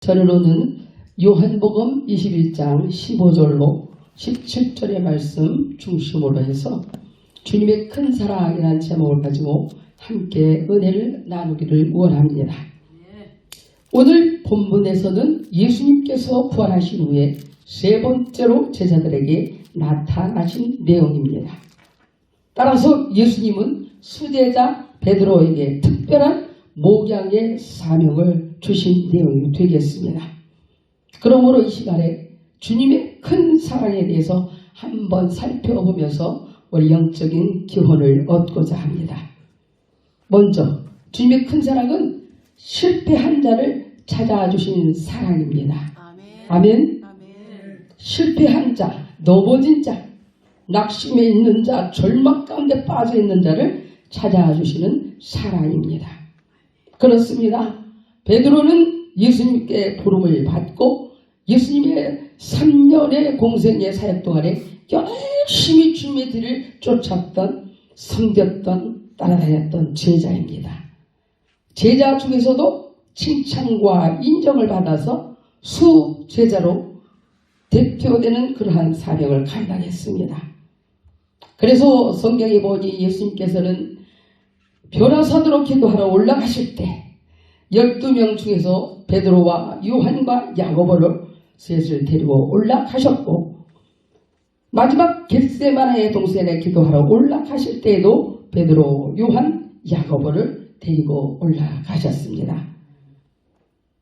저는 오늘 요한복음 21장 15절로 17절의 말씀 중심으로 해서 주님의 큰 사랑이라는 제목을 가지고 함께 은혜를 나누기를 원합니다. 오늘 본문에서는 예수님께서 부활하신 후에 세 번째로 제자들에게 나타나신 내용입니다. 따라서 예수님은 수제자 베드로에게 특별한 목양의 사명을 주신 내용이 되겠습니다. 그러므로 이 시간에 주님의 큰 사랑에 대해서 한번 살펴보면서 우리 영적인 기원을 얻고자 합니다. 먼저 주님의 큰 사랑은 실패한 자를 찾아주신 사랑입니다. 아멘. 실패한 자, 넘어진 자, 낙심에 있는 자, 절망 가운데 빠져 있는 자를 찾아주시는 사랑입니다. 그렇습니다. 베드로는 예수님께 부름을 받고 예수님의 3년의 공생의 사역 동안에 열심히 주님의 뒤를 쫓았던, 섬겼던, 따라다녔던 제자입니다. 제자 중에서도 칭찬과 인정을 받아서 수제자로 대표되는 그러한 사명을 감당했습니다. 그래서 성경에 보니 예수님께서는 변호사도로 기도하러 올라가실 때 12명 중에서 베드로와 요한과 야고보를 셋을 데리고 올라가셨고, 마지막 겟세마네의 동산에 기도하러 올라가실 때에도 베드로, 요한, 야고보를 데리고 올라가셨습니다.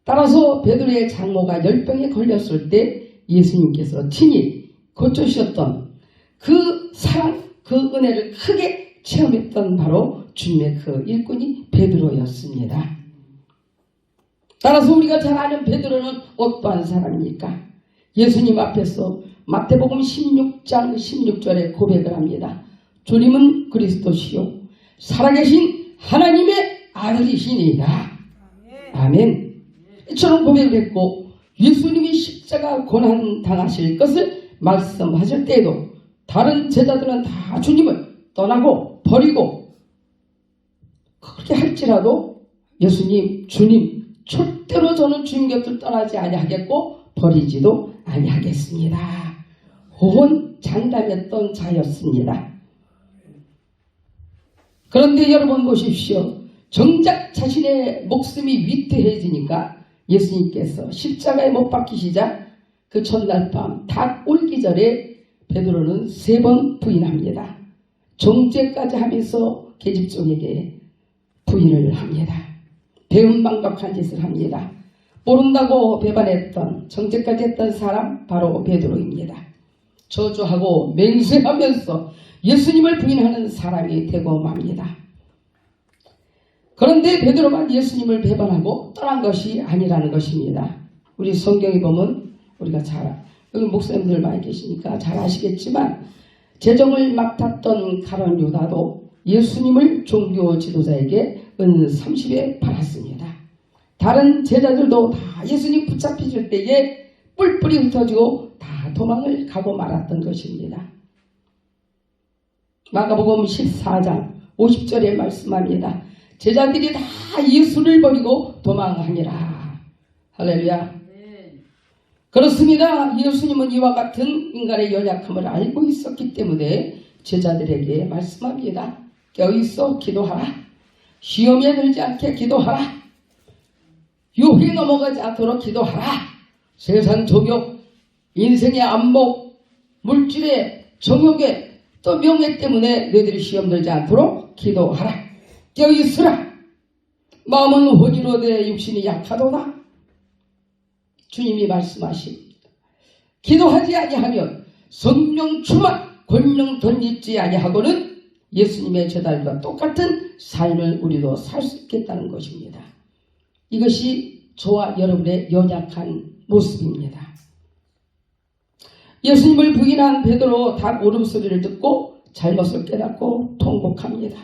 따라서 베드로의 장모가 열병에 걸렸을 때 예수님께서 친히 고쳐주셨던 그 사랑, 그 은혜를 크게 체험했던 바로 주님의 그 일꾼이 베드로였습니다. 따라서 우리가 잘 아는 베드로는 어떠한 사람입니까? 예수님 앞에서 마태복음 16장 16절에 고백을 합니다. 주님은 그리스도시요 살아계신 하나님의 아들이시니라. 아멘. 이처럼 고백을 했고, 예수님이 십자가 고난 당하실 것을 말씀하실 때에도 다른 제자들은 다 주님을 떠나고 버리고, 그렇게 할지라도 예수님, 주님, 절대로 저는 주님 곁을 떠나지 아니하겠고 버리지도 아니하겠습니다. 호언장담했던 자였습니다. 그런데 여러분 보십시오. 정작 자신의 목숨이 위태해지니까 예수님께서 십자가에 못 박히시자 그 첫날 밤 닭 울기 전에 베드로는 3번 부인합니다. 정죄까지 하면서 계집종에게 부인을 합니다. 배은망덕한 짓을 합니다. 모른다고 배반했던, 정죄까지 했던 사람 바로 베드로입니다. 저주하고 맹세하면서 예수님을 부인하는 사람이 되고 맙니다. 그런데 베드로만 예수님을 배반하고 떠난 것이 아니라는 것입니다. 우리 성경에 보면 우리가 여기 목사님들 많이 계시니까 잘 아시겠지만, 재정을 맡았던 가룟 유다도 예수님을 종교 지도자에게 은 30에 팔았습니다. 다른 제자들도 다 예수님 붙잡히실 때에 뿔뿔이 흩어지고 다 도망을 가고 말았던 것입니다. 마가복음 14장 50절에 말씀합니다. 제자들이 다 예수를 버리고 도망하니라. 할렐루야. 그렇습니다. 예수님은 이와 같은 인간의 연약함을 알고 있었기 때문에 제자들에게 말씀합니다. 껴있어 기도하라. 시험에 들지 않게 기도하라. 유혹에 넘어가지 않도록 기도하라. 세상 종욕, 인생의 안목, 물질의 정욕에 또 명예 때문에 너희들이 시험 들지 않도록 기도하라. 껴있으라. 마음은 혼이로되 육신이 약하도다. 주님이 말씀하십니다. 기도하지 아니하면 성령 충만, 권능 덧입지 아니하고는 예수님의 제자들과 똑같은 삶을 우리도 살 수 있겠다는 것입니다. 이것이 저와 여러분의 연약한 모습입니다. 예수님을 부인한 베드로 닭 울음소리를 듣고 잘못을 깨닫고 통곡합니다.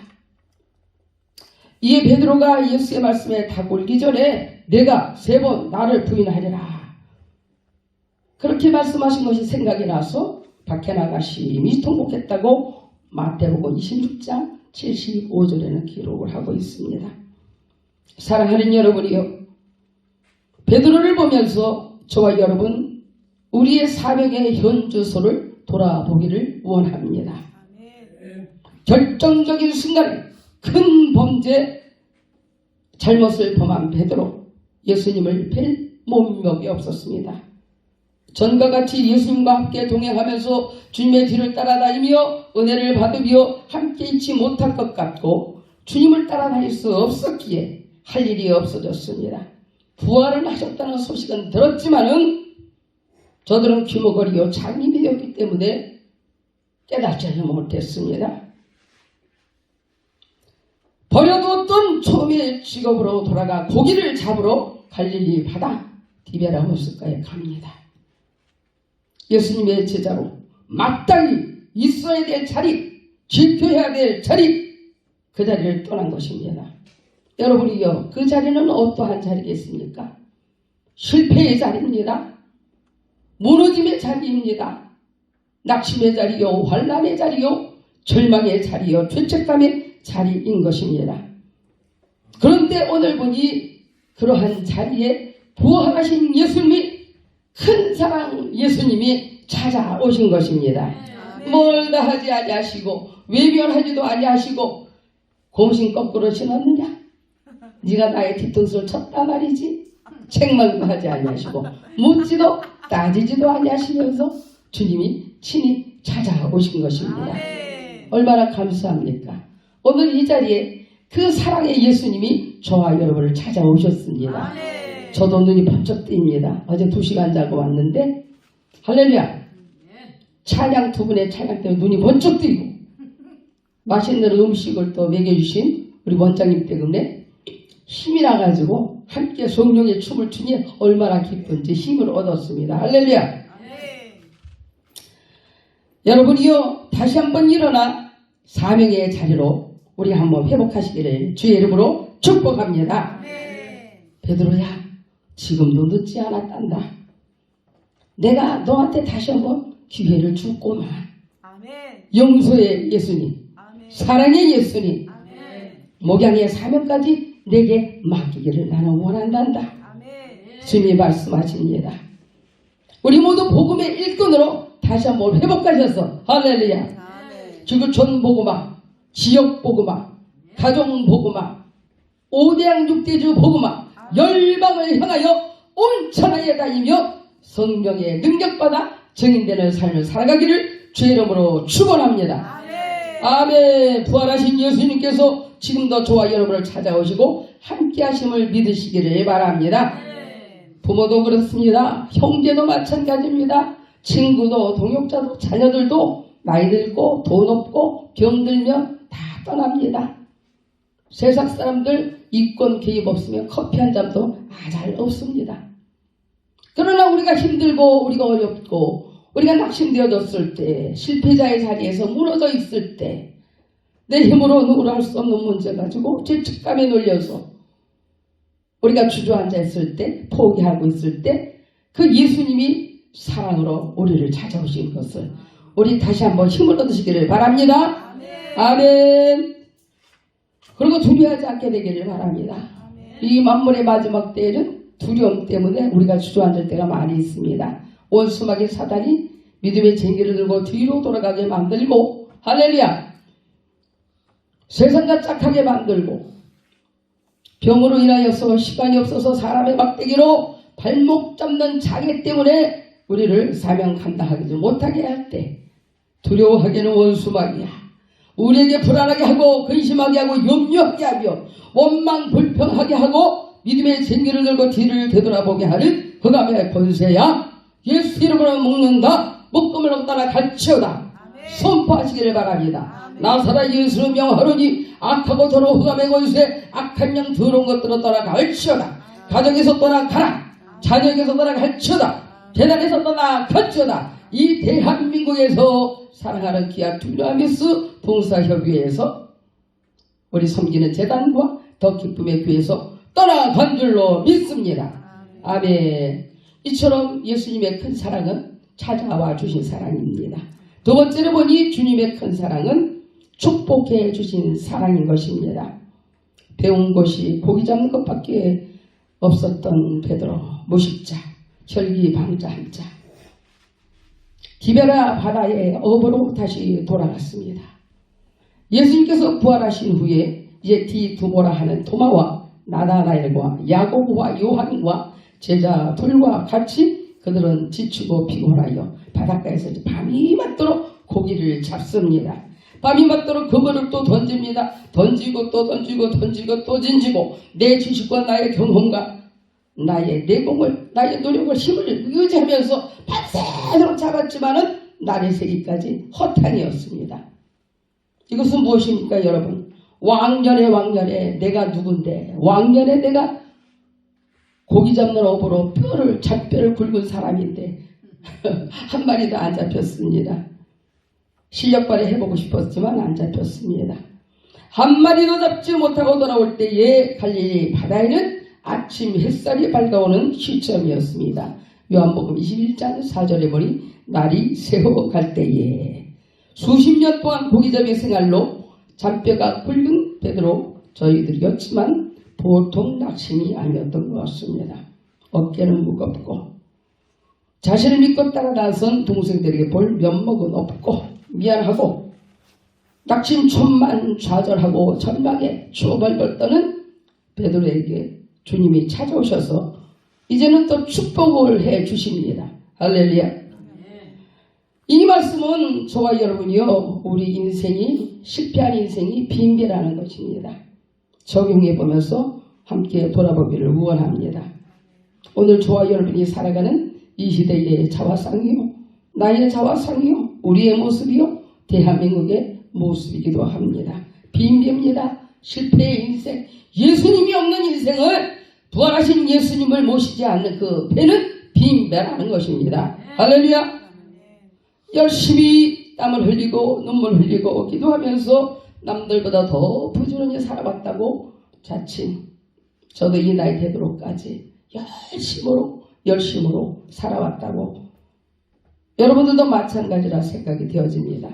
이에 베드로가 예수의 말씀에 닭 울기 전에 내가 3번 나를 부인하리라. 그렇게 말씀하신 것이 생각이 나서 밖에 나가 심히 통곡했다고 마태복음 26장 75절에는 기록을 하고 있습니다. 사랑하는 여러분이요, 베드로를 보면서 저와 여러분 우리의 사명의 현주소를 돌아보기를 원합니다. 결정적인 순간에 큰 범죄 잘못을 범한 베드로, 예수님을 뵐 몸력이 없었습니다. 전과 같이 예수님과 함께 동행하면서 주님의 뒤를 따라다니며 은혜를 받으며 함께 있지 못할 것 같고 주님을 따라다닐 수 없었기에 할 일이 없어졌습니다. 부활을 하셨다는 소식은 들었지만은 저들은 귀머거리요 장님이 되었기 때문에 깨닫지 못했습니다. 버려두었던 처음의 직업으로 돌아가 고기를 잡으러 갈릴리 바다 디베라호스가에 갑니다. 예수님의 제자로 마땅히 있어야 될 자리, 지켜야 될 자리, 그 자리를 떠난 것입니다. 여러분이요, 그 자리는 어떠한 자리겠습니까? 실패의 자리입니다. 무너짐의 자리입니다. 낙심의 자리요, 환난의 자리요, 절망의 자리요, 죄책감의 자리인 것입니다. 그런데 오늘 보니 그러한 자리에 부활하신 예수님이, 큰 사랑 예수님이 찾아오신 것입니다. 뭘 다 하지 아니하시고 외면하지도 아니하시고 곰신 거꾸로 신었느냐? 네가 나의 뒤통수를 쳤다 말이지. 책망도 하지 아니하시고 묻지도 따지지도 아니하시면서 주님이 친히 찾아오신 것입니다. 얼마나 감사합니까? 오늘 이 자리에 그 사랑의 예수님이 저와 여러분을 찾아오셨습니다. 저도 눈이 번쩍 뜨입니다. 어제 2시간 자고 왔는데 할렐루야. 찬양 두 분의 찬양 때문에 눈이 번쩍 뜨이고 맛있는 음식을 또 먹여주신 우리 원장님 때문에 힘이 나가지고 함께 성령의 춤을 추니 얼마나 기쁜지 힘을 얻었습니다. 할렐루야. 여러분이요, 다시 한번 일어나 사명의 자리로 우리 한번 회복하시기를 주의 이름으로 축복합니다. 베드로야, 지금도 늦지 않았단다. 내가 너한테 다시 한번 기회를 주고만. 용서의 예수님, 사랑의 예수님, 목양의 사명까지 내게 맡기기를 나는 원한단다. 주님이 말씀하십니다. 우리 모두 복음의 일꾼으로 다시 한번 회복하셔서 할렐루야. 지구촌 복음화, 지역 복음화, 가정 복음화, 5대양 6대주 복음화, 열방을 향하여 온 천하에 다니며 성령의 능력받아 증인되는 삶을 살아가기를 주의 이름으로 축원합니다. 아멘. 부활하신 예수님께서 지금도 저와 여러분을 찾아오시고 함께 하심을 믿으시기를 바랍니다. 부모도 그렇습니다. 형제도 마찬가지입니다. 친구도 동역자도 자녀들도 나이 들고 돈 없고 병들면 다 떠납니다. 세상 사람들 이권 개입 없으면 커피 한 잔도 잘 없습니다. 그러나 우리가 힘들고 우리가 어렵고 우리가 낙심되어졌을 때, 실패자의 자리에서 무너져 있을 때, 내 힘으로 누구로 할 수 없는 문제 가지고 죄책감에 놀려서 우리가 주저앉아 있을 때, 포기하고 있을 때, 그 예수님이 사랑으로 우리를 찾아오신 것을 우리 다시 한번 힘을 얻으시기를 바랍니다. 아멘. 그리고 두려워하지 않게 되기를 바랍니다. 이 만물의 마지막 때에는 두려움 때문에 우리가 주저앉을 때가 많이 있습니다. 원수마귀 사단이 믿음의 쟁기를 들고 뒤로 돌아가게 만들고, 할렐루야, 세상과 짝하게 만들고, 병으로 인하여서 시간이 없어서 사람의 막대기로 발목 잡는 장애 때문에 우리를 사명 감당하지 못하게 할 때, 두려워하기는 원수마귀야. 우리에게 불안하게 하고 근심하게 하고 염려하게 하며 원망 불평하게 하고 믿음의 쟁기를 들고 뒤를 되돌아보게 하는 흑암의 권세야. 예수 이름으로 먹는다. 묶음을 얻다가 갈치오다. 선포하시기를 바랍니다. 나사렛 예수를 명하노니 악하고 더러운 흑암의 권세, 악한 영 더러운 것들을 떠나 갈치오다. 가정에서 떠나 가라. 자녀에게서 떠나 갈치오다. 재단에서 떠나 갈치오다. 이 대한민국에서 사랑하는 기아 두나미스 봉사협의회에서 우리 섬기는 재단과 더 기쁨의 교회에서 떠나간 줄로 믿습니다. 아멘. 이처럼 예수님의 큰 사랑은 찾아와 주신 사랑입니다. 두 번째로 보니 주님의 큰 사랑은 축복해 주신 사랑인 것입니다. 배운 것이 고기 잡는 것밖에 없었던 베드로 무식자, 혈기방자한 자. 기베라 바다의 어부로 다시 돌아갔습니다. 예수님께서 부활하신 후에 이제 디두모라 하는 토마와 나다나엘과 야고보와 요한과 제자 둘과 같이 그들은 지치고 피곤하여 바닷가에서 밤이 맞도록 고기를 잡습니다. 밤이 맞도록 그물을 또 던집니다. 던지고 또 던지고 던지고 또 던지고 내 지식과 나의 경험과 나의 내공을 나의 노력을 힘을 의지하면서 밤새도록 잡았지만은 날이 새기까지 허탄이었습니다. 이것은 무엇입니까 여러분? 왕년에 내가 누군데 왕년에 내가 고기 잡는 어부로 잣뼈를 굵은 사람인데 한 마리도 안 잡혔습니다. 실력 발휘해보고 싶었지만 안 잡혔습니다. 한 마리도 잡지 못하고 돌아올 때에 갈릴리 바다에는 아침 햇살이 밝아오는 시점이었습니다. 요한복음 21장 4절에 보니 날이 새어갈 때에 수십 년 동안 고기잡이 생활로 잔뼈가 굵은 베드로 저희들이었지만 보통 낙심이 아니었던 것 같습니다. 어깨는 무겁고 자신을 믿고 따라 나선 동생들에게 볼 면목은 없고 미안하고 낙심 천만 좌절하고 절망에 추벌벌 떠는 베드로에게 주님이 찾아오셔서 이제는 또 축복을 해 주십니다. 할렐루야. 이 말씀은 저와 여러분이요 우리 인생이 실패한 인생이 빈계라는 것입니다. 적용해 보면서 함께 돌아보기를 원합니다. 오늘 저와 여러분이 살아가는 이 시대의 자화상이요 나의 자화상이요 우리의 모습이요 대한민국의 모습이기도 합니다. 빈배입니다. 실패의 인생, 예수님이 없는 인생을 부활하신 예수님을 모시지 않는 그 배는 빈배라는 것입니다. 할렐루야. 열심히 땀을 흘리고 눈물 흘리고 기도하면서 남들보다 더 부지런히 살아왔다고 자칭 저도 이 나이 되도록까지 열심으로 살아왔다고 여러분들도 마찬가지라 생각이 되어집니다.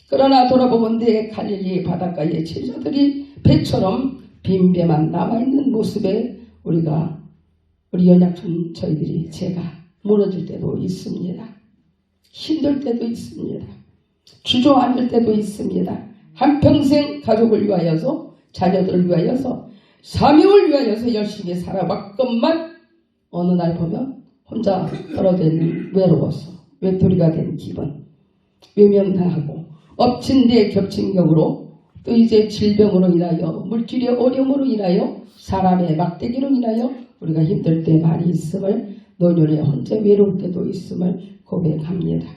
그러나 돌아보면 내 갈릴리 바닷가의 제자들이 배처럼 빈배만 남아있는 모습에 우리 연약한 저희들이 제가 무너질 때도 있습니다. 힘들 때도 있습니다. 주저앉을 때도 있습니다. 한평생 가족을 위하여서 자녀들을 위하여서 사명을 위하여서 열심히 살아왔건만 어느 날 보면 혼자 떨어진 외로워서 외톨이가 된 기분 외면당하고 엎친 데 겹친 격으로 또 이제 질병으로 인하여 물질의 어려움으로 인하여 사람의 막대기로 인하여 우리가 힘들 때 많이 있음을 노년에 혼자 외로울 때도 있음을 고백합니다.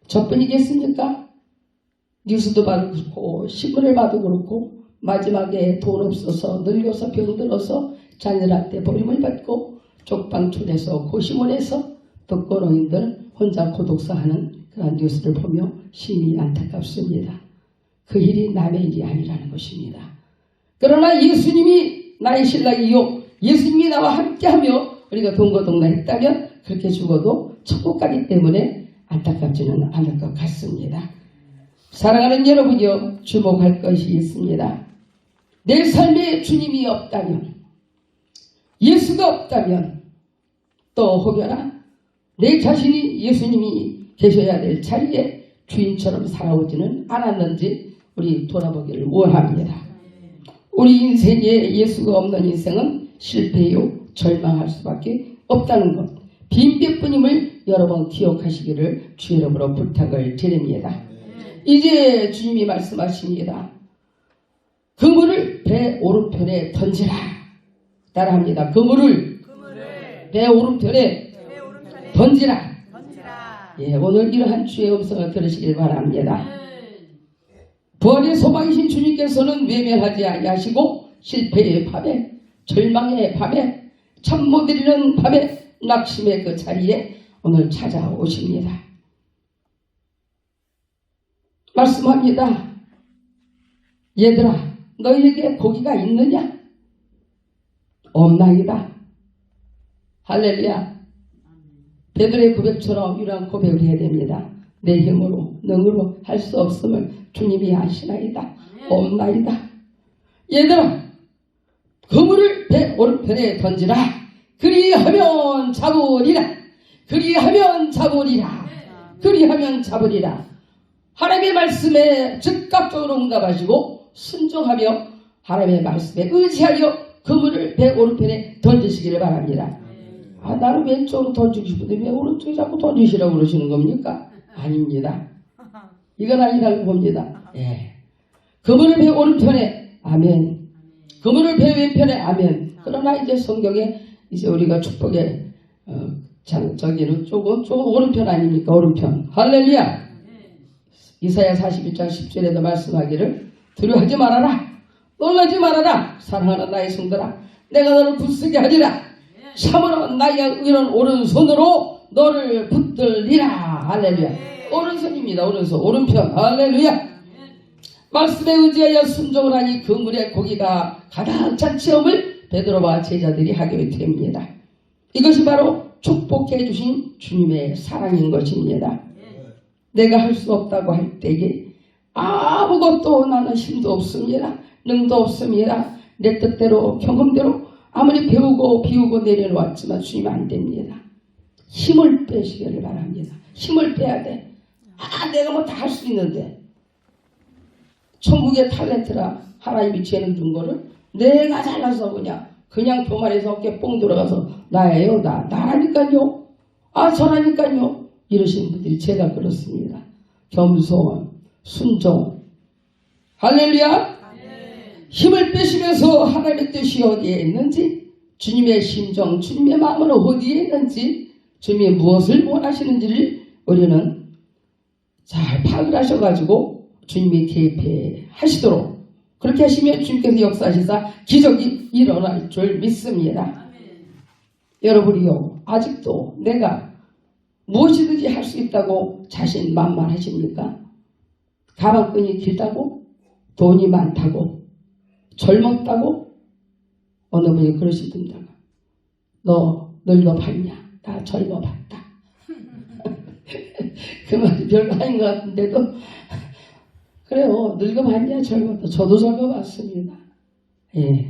저뿐이겠습니까? 뉴스도 봐도 그렇고 신문을 봐도 그렇고 마지막에 돈 없어서 늙어서 병들어서 자녀들한테 버림을 받고 쪽방촌에서 고시원에서 독거노인들 혼자 고독사하는 그런 뉴스를 보며 심히 안타깝습니다. 그 일이 남의 일이 아니라는 것입니다. 그러나 예수님이 나의 신랑이요 예수님이 나와 함께하며 우리가 동거동락했다면 그렇게 죽어도 천국 가기 때문에 안타깝지는 않을 것 같습니다. 사랑하는 여러분이요 주목할 것이 있습니다. 내 삶에 주님이 없다면 예수가 없다면 또 혹여나 내 자신이 예수님이 계셔야 될 자리에 주인처럼 살아오지는 않았는지 우리 돌아보기를 원합니다. 우리 인생에 예수가 없는 인생은 실패요 절망할 수밖에 없다는 것 빈배뿐임을 여러 번 기억하시기를 주 이름으로 부탁을 드립니다. 이제 주님이 말씀하십니다. 그물을 배 오른편에 던지라. 따라합니다. 그물을 배 오른편에 던지라. 예, 오늘 이러한 주의 음성을 들으시길 바랍니다. 부활의 소망이신 주님께서는 외면하지 아니하시고 실패의 밤에 절망의 밤에 참 못 이루는 밤에 낙심의 그 자리에 오늘 찾아오십니다. 말씀합니다. 얘들아 너희에게 고기가 있느냐? 없나이다. 할렐루야. 베드로의 고백처럼 이러한 고백을 해야 됩니다. 내 힘으로 능으로 할 수 없음을 주님이 아시나이다. 없나이다. 얘들아 그물을 배 오른편에 던지라. 그리하면 잡으리라. 그리하면 잡으리라. 그리하면 잡으리라. 하나님의 말씀에 즉각적으로 응답하시고 순종하며 하나님의 말씀에 의지하여 그물을 배 오른편에 던지시기를 바랍니다. 아, 나는 왼쪽으로 던지고 싶은데 왜 오른쪽에 자꾸 던지시라고 그러시는 겁니까? 아닙니다. 이건 아니라고 봅니다. 예. 그물을 배 오른편에 아멘. 그물을 배 왼편에 아멘. 그러나 이제 성경에 이제 우리가 축복의 저기는 조금 오른편 아닙니까? 오른편. 할렐루야. 이사야 41장 10절에도 말씀하기를 두려워하지 말아라. 놀라지 말아라. 사랑하는 나의 성들아. 내가 너를 굳세게 하리라. 참으로 나의 의로운 오른손으로 너를 붙들리라. 할렐루야. 오른손입니다. 오른손. 오른편. 할렐루야. 말씀에 의지하여 순종을 하니 그물에 고기가 가득 찬 체험을 베드로와 제자들이 하게 됩니다. 이것이 바로 축복해 주신 주님의 사랑인 것입니다. 내가 할 수 없다고 할 때에 아무것도 나는 힘도 없습니다. 능도 없습니다. 내 뜻대로 경험대로 아무리 배우고 비우고 내려놓았지만 주님 안 됩니다. 힘을 빼시기를 바랍니다. 힘을 빼야 돼. 내가 뭐 다 할 수 있는데 천국의 탤런트라 하나님이 재능 준 거를 내가 잘나서 그냥 교만해서 어깨 뽕 들어가서 나예요. 나라니까요. 저라니까요. 이러시는 분들이 제가 그렇습니다. 겸손, 순종. 할렐루야. 힘을 빼시면서 하나님의 뜻이 어디에 있는지, 주님의 심정, 주님의 마음은 어디에 있는지, 주님이 무엇을 원하시는지를 우리는 잘 파악을 하셔가지고 주님이 개입하시도록 그렇게 하시면 주님께서 역사하시사 기적이 일어날 줄 믿습니다. 여러분이요, 아직도 내가 무엇이든지 할 수 있다고 자신만만하십니까? 가방끈이 길다고? 돈이 많다고? 젊었다고? 어느 분이 그러시던가. 너 늙어봤냐? 나 젊어봤다. 그 말이 별거 아닌 것 같은데도 그래요. 늙어봤냐? 젊었다. 저도 젊어봤습니다. 예.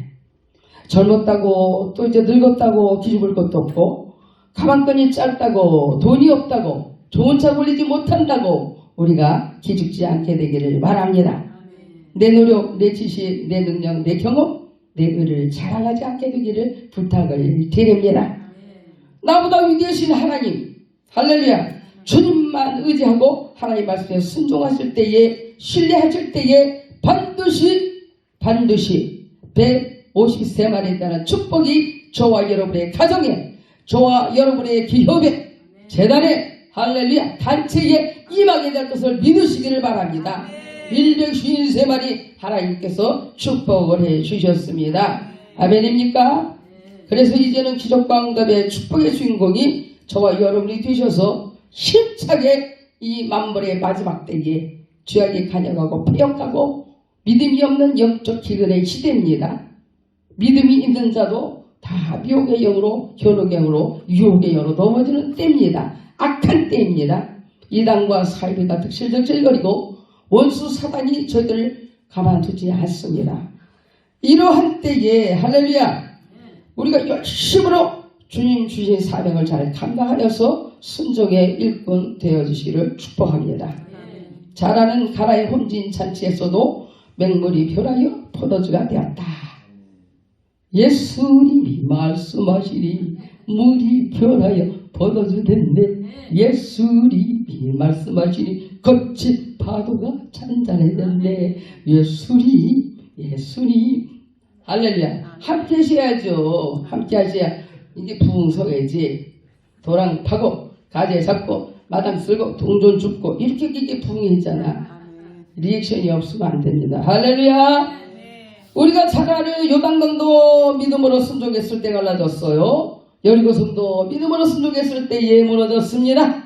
젊었다고 또 이제 늙었다고 기죽을 것도 없고, 가방끈이 짧다고 돈이 없다고 좋은 차 굴리지 못한다고 우리가 기죽지 않게 되기를 바랍니다. 내 노력, 내 지식, 내 능력, 내 경험, 내 의를 자랑하지 않게 되기를 부탁을 드립니다. 나보다 위대하신 하나님, 할렐루야. 주님만 의지하고 하나님 말씀에 순종하실 때에, 신뢰하실 때에 반드시 153마리에 대한 축복이 저와 여러분의 가정에, 저와 여러분의 기업에, 재단에, 할렐루야, 단체에 임하게 될 것을 믿으시기를 바랍니다. 153마리 하나님께서 축복을 해주셨습니다. 아멘입니까? 그래서 이제는 기적과 응답의 축복의 주인공이 저와 여러분이 되셔서 힘차게 이 만물의 마지막 때에 죄악이 간여가고 폐역하고 믿음이 없는 영적 기근의 시대입니다. 믿음이 있는 자도 다 미혹의 영으로, 현혹의 영으로, 유혹의 영으로 넘어지는 때입니다. 악한 때입니다. 이단과 사이비가 득실득실거리고 원수 사단이 저희들을 가만두지 않습니다. 이러한 때에 할렐루야, 우리가 열심으로 주님 주신 사명을 잘 감당하여서 순종의 일꾼 되어주시기를 축복합니다. 잘하는 가나의 혼진 잔치에서도 맹물이 변하여 포도주가 되었다. 예수님이 말씀하시니 물이 변하여 포도주 됐네. 예수님이 말씀하시니 거친 파도가 잔잔해졌네. 예수님 할렐루야. 함께 하셔야죠. 함께 하셔야 이게 부흥성이지. 도랑 파고 가재 잡고 마당 쓸고 동전 줍고 이렇게 이게 부흥이잖아. 리액션이 없으면 안 됩니다. 할렐루야. 우리가 잘 아는 요단강도 믿음으로 순종했을 때 갈라졌어요. 여리고성도 믿음으로 순종했을 때에 무너졌습니다.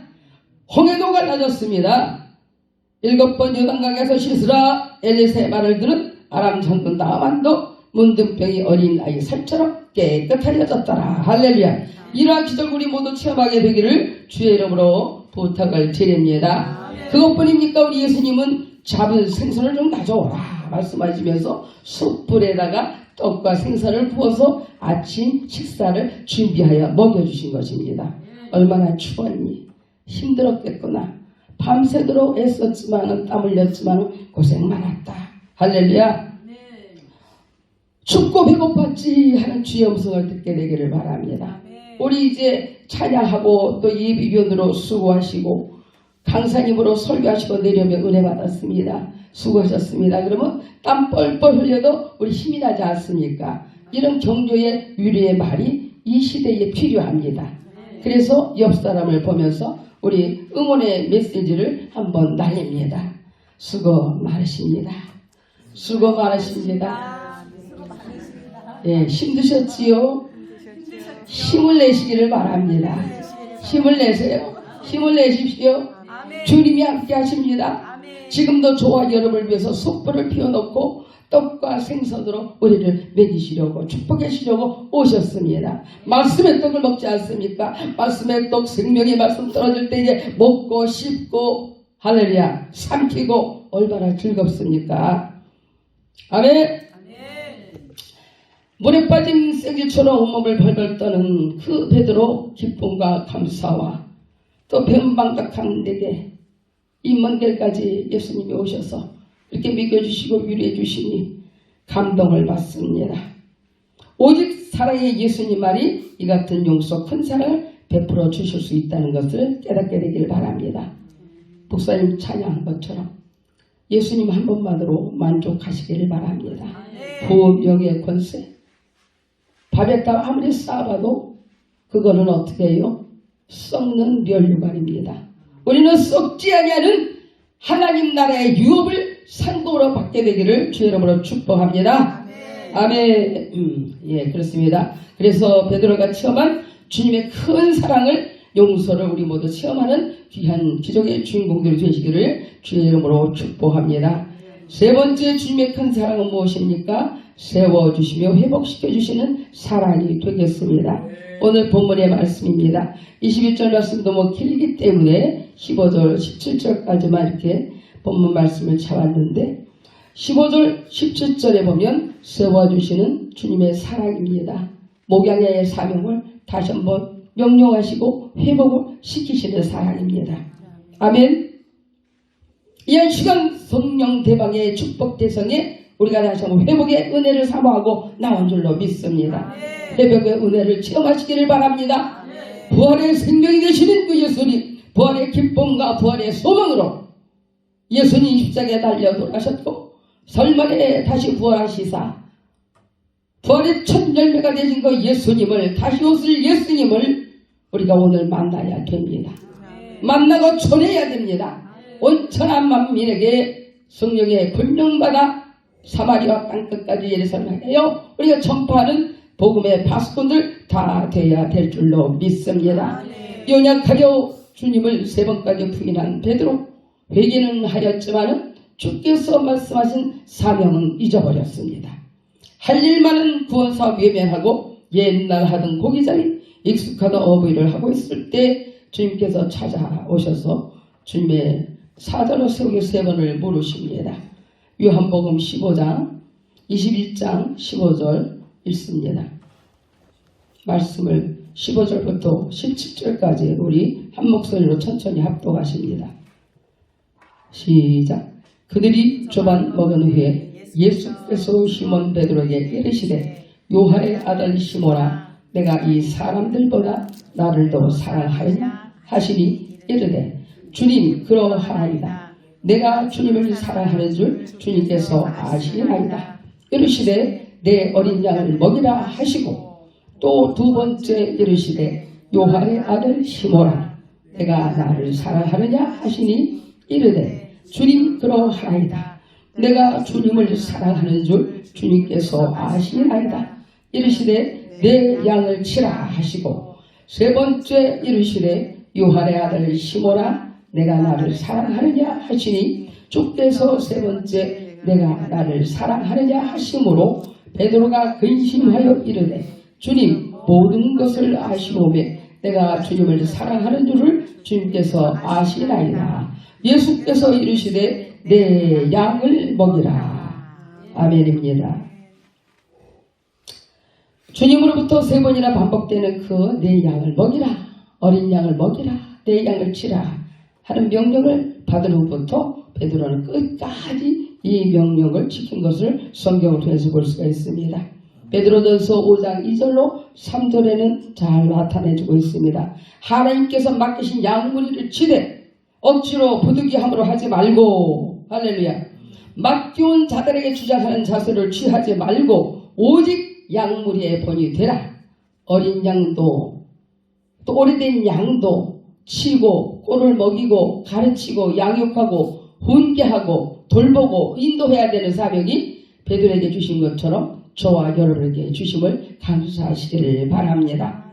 홍해도 갈라졌습니다. 7번 요단강에서 씻으라 엘리사의 말을 들은 아람 장군 나아만도 문둥병이 어린 아이 살처럼 깨끗하여졌더라. 할렐루야. 이러한 기적 우리 모두 체험하게 되기를 주의 이름으로 부탁을 드립니다. 그것뿐입니까? 우리 예수님은 잡은 생선을 좀 가져오라 말씀하시면서 숯불에다가 떡과 생선을 구워서 아침 식사를 준비하여 먹여주신 것입니다. 얼마나 추웠니? 힘들었겠구나. 밤새도록 애썼지만 땀 흘렸지만 고생 많았다. 할렐루야. 춥고 배고팠지 하는 주의 음성을 듣게 되기를 바랍니다. 우리 이제 찬양하고 또 예비변으로 수고하시고 강사님으로 설교하시고 내려오면 은혜 받았습니다. 수고하셨습니다. 그러면 땀 뻘뻘 흘려도 우리 힘이 나지 않습니까? 이런 격려의 위로의 말이 이 시대에 필요합니다. 그래서 옆 사람을 보면서 우리 응원의 메시지를 한번 날립니다. 수고 많으십니다. 수고 많으십니다. 예, 힘드셨지요? 힘을 내시기를 바랍니다. 힘을 내세요. 힘을 내십시오. 주님이 함께 하십니다. 지금도 저와 여러분을 위해서 숯불을 피워놓고 떡과 생선으로 우리를 먹이시려고 축복하시려고 오셨습니다. 말씀의 떡을 먹지 않습니까? 말씀의 떡, 생명의 말씀 떨어질 때에 먹고 씹고 할렐루야 삼키고 얼마나 즐겁습니까? 아멘. 물에 빠진 생쥐처럼 온몸을 벌벌 떠는 그 베드로 기쁨과 감사와 또 배은방각한 내게 이 먼 길까지 예수님이 오셔서 이렇게 먹여주시고 위로해 주시니 감동을 받습니다. 오직 사랑의 예수님만이 이 같은 용서 큰 사랑을 베풀어 주실 수 있다는 것을 깨닫게 되길 바랍니다. 목사님 찬양한 것처럼 예수님 한 번만으로 만족하시기를 바랍니다. 부흥, 명예, 권세 밥에다 아무리 쌓아봐도 그거는 어떻게 해요? 썩는 멸류관입니다. 우리는 썩지 아니하는 하나님 나라의 유업을 상도로 받게 되기를 주 이름으로 축복합니다. 아멘. 예, 그렇습니다. 그래서 베드로가 체험한 주님의 큰 사랑을 용서를 우리 모두 체험하는 귀한 기적의 주인공들이 되시기를 주의 이름으로 축복합니다. 세 번째 주님의 큰 사랑은 무엇입니까? 세워주시며 회복시켜주시는 사랑이 되겠습니다. 오늘 본문의 말씀입니다. 21절 말씀도 뭐 길기 때문에 15절, 17절까지만 이렇게 본문 말씀을 잡았는데 15절, 17절에 보면 세워주시는 주님의 사랑입니다. 목양의 사명을 다시 한번 명령하시고 회복을 시키시는 사랑입니다. 아멘. 이한 시간 성령 대방의 축복 대성에 우리가 다시 한번 회복의 은혜를 사모하고 나온 줄로 믿습니다. 회복의 은혜를 체험하시기를 바랍니다. 부활의 생명이 되시는 그 예수님, 부활의 기쁨과 부활의 소망으로 예수님 십자가에 달려 돌아가셨고 설날에 다시 부활하시사 부활의 첫 열매가 되신 그 예수님을 다시 오실 예수님을 우리가 오늘 만나야 됩니다. 만나고 전해야 됩니다. 온천한 만민에게 성령의 권능받아 사마리아 땅끝까지 예루살렘하여 우리가 전파하는 복음의 파수꾼들 다 되어야 될 줄로 믿습니다. 연약하여 주님을 3번까지 부인한 베드로 회개는 하였지만 주께서 말씀하신 사명은 잊어버렸습니다. 할 일만은 구원사업 외면하고 옛날 하던 고기자리 익숙하던 어부일을 하고 있을 때 주님께서 찾아오셔서 주님의 사자로 세우기 3번을 물으십니다. 요한복음 15장 21장 15절 읽습니다. 말씀을 15절부터 17절까지 우리 한 목소리로 천천히 합독하십니다. 시작. 그들이 조반 먹은 후에 예수께서 시몬 베드로에게 이르시되 요한의 아들 시몬아 내가 이 사람들보다 나를 더 사랑하느냐 하시니 이르되 주님 그러하나이다. 내가 주님을 사랑하는 줄 주님께서 아시나이다. 이르시되 내 어린 양을 먹이라 하시고 또 2번째 이르시되 요한의 아들 시몬아 내가 나를 사랑하느냐 하시니 이르되 주님 그러하나이다. 내가 주님을 사랑하는 줄 주님께서 아시나이다. 이르시되 내 양을 치라 하시고 3번째 이르시되 요한의 아들 시몬아 내가 나를 사랑하느냐 하시니 주께서 3번째 내가 나를 사랑하느냐 하심으로 베드로가 근심하여 이르되 주님 모든 것을 아시오매 내가 주님을 사랑하는 줄을 주님께서 아시나이다. 예수께서 이르시되 내 양을 먹이라. 아멘입니다. 주님으로부터 3번이나 반복되는 그 내 양을 먹이라, 어린 양을 먹이라, 내 양을 치라 하는 명령을 받은 후부터 베드로는 끝까지 이 명령을 지킨 것을 성경을 통해서 볼 수가 있습니다. 베드로전서 5장 2절로 3절에는 잘 나타내주고 있습니다. 하나님께서 맡기신 양무리를 치되 억지로 부득이함으로 하지 말고, 할렐루야, 맡겨온 자들에게 주장하는 자세를 취하지 말고 오직 양무리의 본이 되라. 어린 양도 또 오래된 양도 치고 꼴을 먹이고 가르치고 양육하고 훈계하고 돌보고 인도해야 되는 사명이 베드로에게 주신 것처럼 저와 여러분에게 주심을 감사하시기를 바랍니다.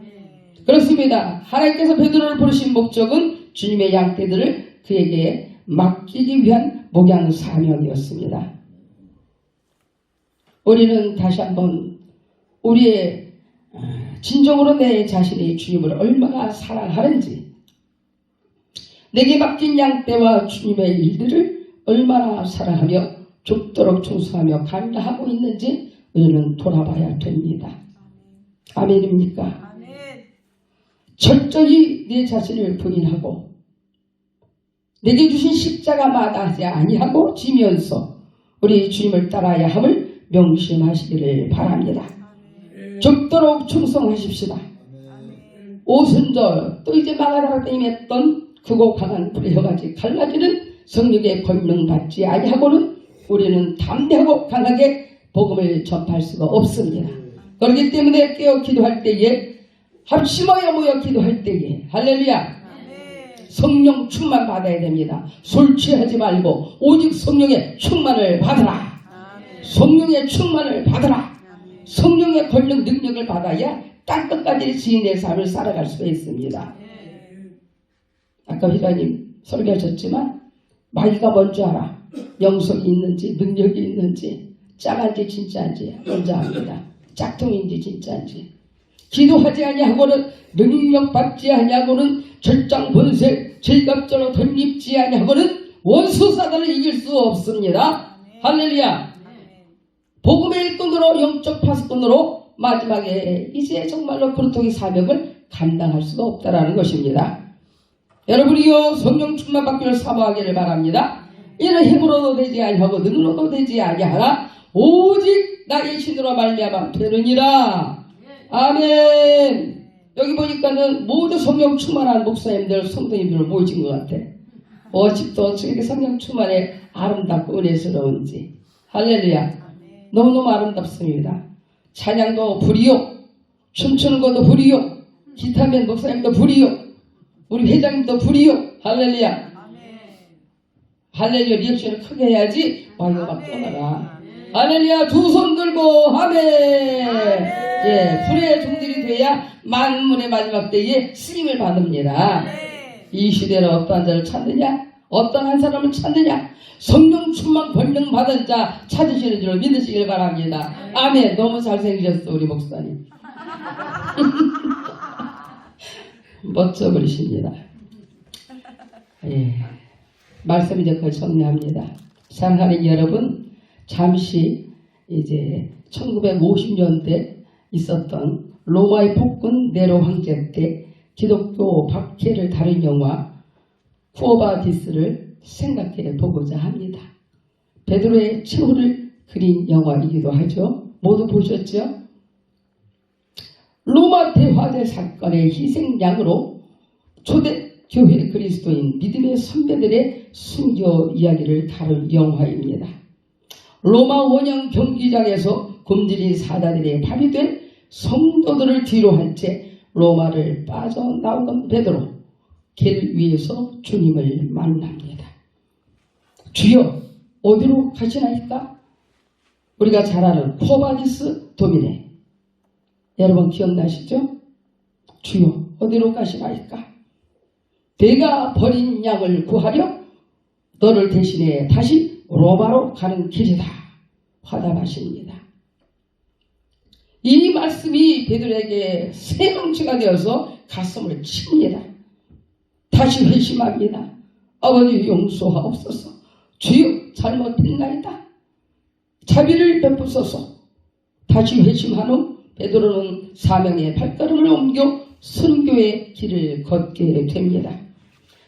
그렇습니다. 하나님께서 베드로를 부르신 목적은 주님의 양떼들을 그에게 맡기기 위한 목양 사명이었습니다. 우리는 다시 한번 우리의 진정으로 내 자신이 주님을 얼마나 사랑하는지, 내게 맡긴 양떼와 주님의 일들을 얼마나 사랑하며 죽도록 충성하며 감당하고 있는지 우리는 돌아봐야 됩니다. 아멘입니까? 아멘. 철저히 내 자신을 부인하고 내게 주신 십자가 마다하지 아니하고 지면서 우리 주님을 따라야 함을 명심하시기를 바랍니다. 죽도록 충성하십시다. 오순절 또 이제 마가다락에 임했던 크고 강한 불의 혀같이 갈라지는 성령의 권능 받지 아니하고는 우리는 담대하고 강하게 복음을 전파할 수가 없습니다. 그렇기 때문에 깨어 기도할 때에, 합심하여 모여 기도할 때에, 할렐루야, 성령 충만 받아야 됩니다. 술 취하지 말고 오직 성령의 충만을 받으라. 성령의 충만을 받으라. 성령의 권능 능력을 받아야 땅끝까지 지인의 삶을 살아갈 수가 있습니다. 아까 회장님 설교하셨지만 마귀가 뭔지 알아. 영성이 있는지 능력이 있는지 짝한지 진짜인지 먼저 압니다. 짝퉁인지 진짜인지. 기도하지 아니하고는 능력 받지 아니하고는 절장번색 질갑절로 덧입지 아니하고는 원수 사단을 이길 수 없습니다. 할렐루야. 복음의 일꾼으로 영적 파수꾼으로 마지막에 이제 정말로 그루터기 사명을 감당할 수가 없다라는 것입니다. 여러분이요 성령 충만 받기를 사모하기를 바랍니다. 이는 힘으로도 되지 아니하고 능으로도 되지 아니하나 오직 나의 신으로 말미암아 되느니라. 아멘. 여기 보니까는 모두 성령 충만한 목사님들 성도님들 모이신 것 같아. 집도 어떻게 성령 충만에 아름답고 은혜스러운지. 할렐루야. 너무너무 아름답습니다. 찬양도 불이요, 춤추는 것도 불이요, 기타맨 목사님도 불이요, 우리 회장님도 불이요. 할렐루야. 할렐루야. 리액션을 크게 해야지 마귀가 막 떠나라. 할렐루야. 두 손 들고 아멘. 예, 불의 종들이 돼야 만문의 마지막 때에 쓰임을 받습니다. 이 시대는 어떠한 자를 찾느냐, 어떤 한 사람을 찾느냐, 성령 충만 권능 받은 자 찾으시는 줄 믿으시길 바랍니다. 아멘. 너무 잘생기셨어 우리 목사님. 멋져버리십니다. 예, 말씀 이제 거의 정리합니다. 사랑하는 여러분, 잠시 이제 1950년대 있었던 로마의 폭군 네로 황제 때 기독교 박해를 다룬 영화 쿠오바디스를 생각해 보고자 합니다. 베드로의 최후를 그린 영화이기도 하죠. 모두 보셨죠? 로마 대화재 사건의 희생양으로 초대 교회 그리스도인 믿음의 선배들의 순교 이야기를 다룬 영화입니다. 로마 원형 경기장에서 굶주린 사자들의 발이 된 성도들을 뒤로 한 채 로마를 빠져나오던 베드로, 길 위에서 주님을 만납니다. 주여 어디로 가시나이까? 우리가 잘 아는 코바디스 도미네, 여러분 기억나시죠? 주여 어디로 가시나이까? 내가 버린 양을 구하려 너를 대신해 다시 로마로 가는 길이다 화답하십니다. 이 말씀이 베드로에게 새망치가 되어서 가슴을 칩니다. 다시 회심합니다. 아버지 용서하옵소서. 주여 잘못했나이다. 자비를 베푸소서. 다시 회심한 후 베드로는 사명의 발걸음을 옮겨 선교의 길을 걷게 됩니다.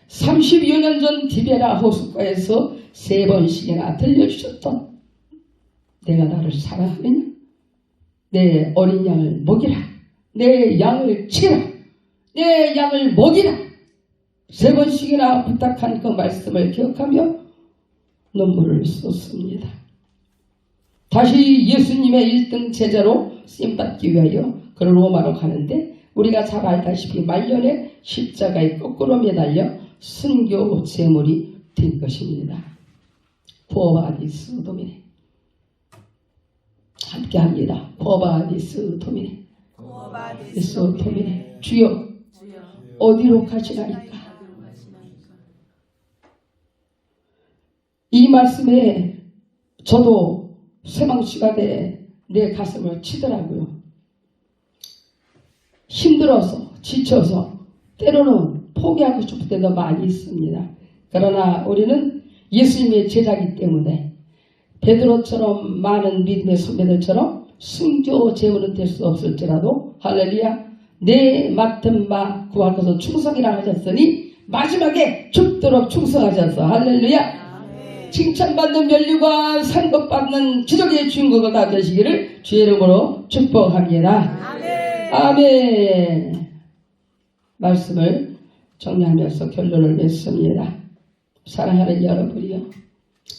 30여 년 전 디베라 호숫가에서 3번씩이나 들려주셨던 내가 나를 사랑하느냐? 내 어린 양을 먹이라. 내 양을 치라. 내 양을 먹이라. 3번씩이나 부탁한 그 말씀을 기억하며 눈물을 쏟습니다. 다시 예수님의 1등 제자로 쓰임받기 위하여 그 로마로 가는데 우리가 잘 알다시피 말년에 십자가에 거꾸로 매달려 순교 제물이 된 것입니다. 쿠어바디스 도미네. 함께합니다. 쿠어바디스 도미네. 쿠어바디스 도미네. 주여 어디로 가시나이까? 이 말씀에 저도 새망 시간에 내 가슴을 치더라고요. 힘들어서 지쳐서 때로는 포기하고 싶을 때도 많이 있습니다. 그러나 우리는 예수님의 제자이기 때문에 베드로처럼 많은 믿음의 선배들처럼 순교 제물은 될 수 없을지라도 할렐루야 내 맡은 바 구할 것을 충성이라 하셨으니 마지막에 죽도록 충성하셔서 할렐루야 칭찬받는 면류관 상급받는 기적의 주인공을 다 되시기를 주의 이름으로 축복합니다. 아멘. 말씀을 정리하면서 결론을 맺습니다. 사랑하는 여러분이요.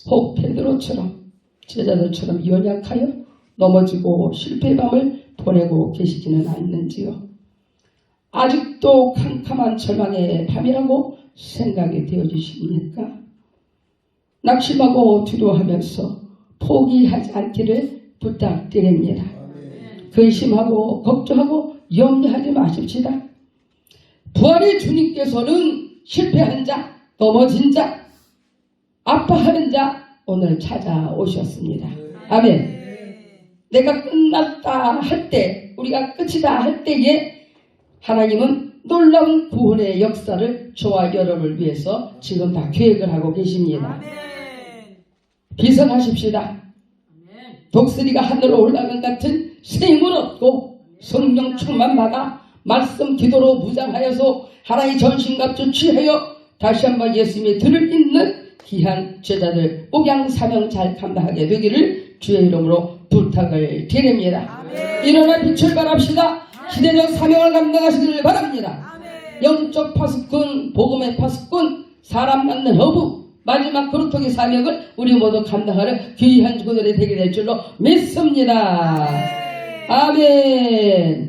혹 베드로처럼 제자들처럼 연약하여 넘어지고 실패의 밤을 보내고 계시지는 않는지요. 아직도 캄캄한 절망의 밤이라고 생각이 되어지십니까? 낙심하고 두려워하면서 포기하지 않기를 부탁드립니다. 근심하고 걱정하고 염려하지 마십시다. 부활의 주님께서는 실패한 자, 넘어진 자, 아파하는 자 오늘 찾아오셨습니다. 아멘. 내가 끝났다 할 때, 우리가 끝이다 할 때에 하나님은 놀라운 구원의 역사를 저와 여러분을 위해서 지금 다 계획을 하고 계십니다. 비전하십시다. 독수리가 하늘로 올라간 같은 새 힘을 얻고 성령 충만 받아 말씀 기도로 무장하여서 하나의 전신갑주 취하여 다시 한번 예수님의 들을 잇는 귀한 제자들 목양 사명 잘 감당하게 되기를 주의 이름으로 부탁을 드립니다. 일어나 빛을 발합시다. 시대적 사명을 감당하시기를 바랍니다. 영적 파수꾼, 복음의 파수꾼, 사람 만든 허브 마지막 그루터기 사명을 우리 모두 감당하는 귀한 주들이 되게 될 줄로 믿습니다. 아멘.